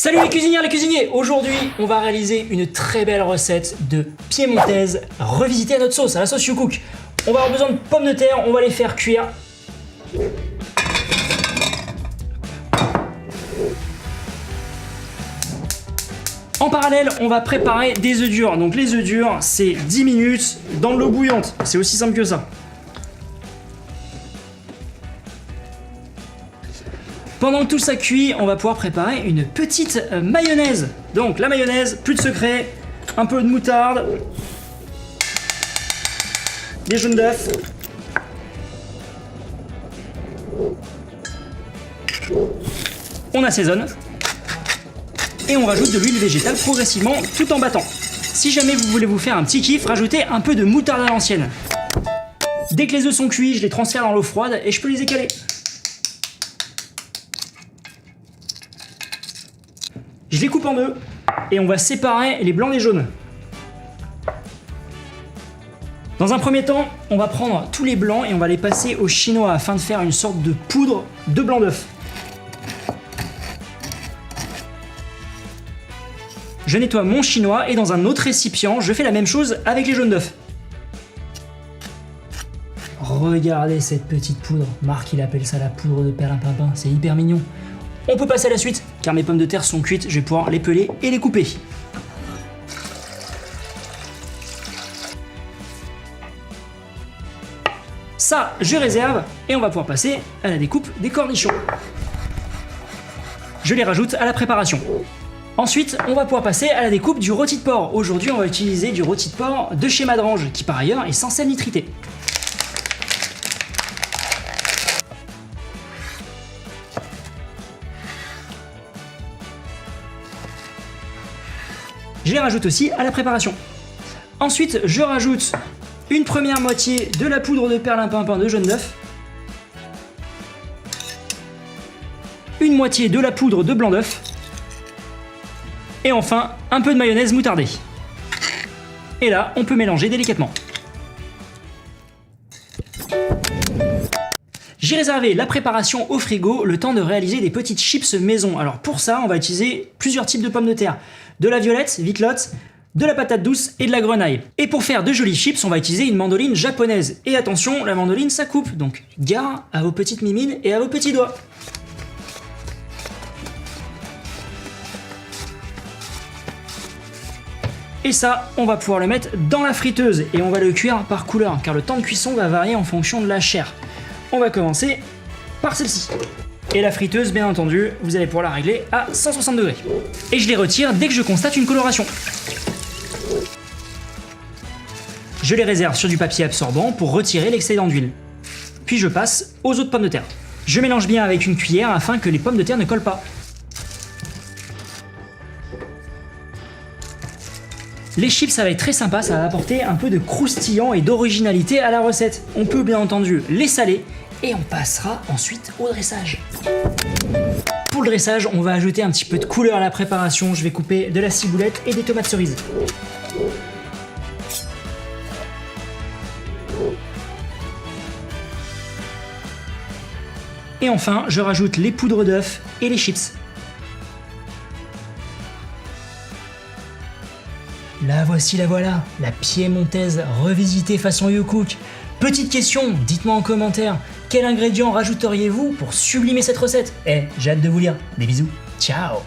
Salut les cuisinières, les cuisiniers! Aujourd'hui, on va réaliser une très belle recette de piémontaise revisitée à notre sauce, à la sauce YouCook. On va avoir besoin de pommes de terre, on va les faire cuire. En parallèle, on va préparer des œufs durs. Donc les œufs durs, c'est 10 minutes dans de l'eau bouillante. C'est aussi simple que ça. Pendant que tout ça cuit, on va pouvoir préparer une petite mayonnaise. Donc la mayonnaise, plus de secret, un peu de moutarde, des jaunes d'œufs, on assaisonne et on rajoute de l'huile végétale progressivement tout en battant. Si jamais vous voulez vous faire un petit kiff, rajoutez un peu de moutarde à l'ancienne. Dès que les œufs sont cuits, je les transfère dans l'eau froide et je peux les écaler. Je les coupe en deux et on va séparer les blancs des jaunes. Dans un premier temps, on va prendre tous les blancs et on va les passer au chinois afin de faire une sorte de poudre de blanc d'œuf. Je nettoie mon chinois et dans un autre récipient, je fais la même chose avec les jaunes d'œuf. Regardez cette petite poudre. Marc, il appelle ça la poudre de perlimpinpin. C'est hyper mignon. On peut passer à la suite, car mes pommes de terre sont cuites, je vais pouvoir les peler et les couper. Ça, je réserve, et on va pouvoir passer à la découpe des cornichons. Je les rajoute à la préparation. Ensuite, on va pouvoir passer à la découpe du rôti de porc. Aujourd'hui, on va utiliser du rôti de porc de chez Madrange, qui par ailleurs est sans sel nitrité. Je les rajoute aussi à la préparation. Ensuite, je rajoute une première moitié de la poudre de perlimpinpin de jaune d'œuf, une moitié de la poudre de blanc d'œuf, et enfin un peu de mayonnaise moutardée. Et là, on peut mélanger délicatement. J'ai réservé la préparation au frigo, le temps de réaliser des petites chips maison. Alors pour ça, on va utiliser plusieurs types de pommes de terre. De la violette, vitelotte, de la patate douce et de la grenaille. Et pour faire de jolies chips, on va utiliser une mandoline japonaise. Et attention, la mandoline ça coupe, donc gare à vos petites mimines et à vos petits doigts. Et ça, on va pouvoir le mettre dans la friteuse et on va le cuire par couleur, car le temps de cuisson va varier en fonction de la chair. On va commencer par celle-ci. Et la friteuse, bien entendu, vous allez pouvoir la régler à 160 degrés. Et je les retire dès que je constate une coloration. Je les réserve sur du papier absorbant pour retirer l'excédent d'huile. Puis je passe aux autres pommes de terre. Je mélange bien avec une cuillère afin que les pommes de terre ne collent pas. Les chips, ça va être très sympa, ça va apporter un peu de croustillant et d'originalité à la recette. On peut bien entendu les saler et on passera ensuite au dressage. Pour le dressage, on va ajouter un petit peu de couleur à la préparation. Je vais couper de la ciboulette et des tomates cerises. Et enfin, je rajoute les poudres d'œufs et les chips. La voici, la voilà, la piémontaise revisitée façon YouCook. Petite question, dites-moi en commentaire, quel ingrédient rajouteriez-vous pour sublimer cette recette? J'ai hâte de vous lire. Des bisous, ciao!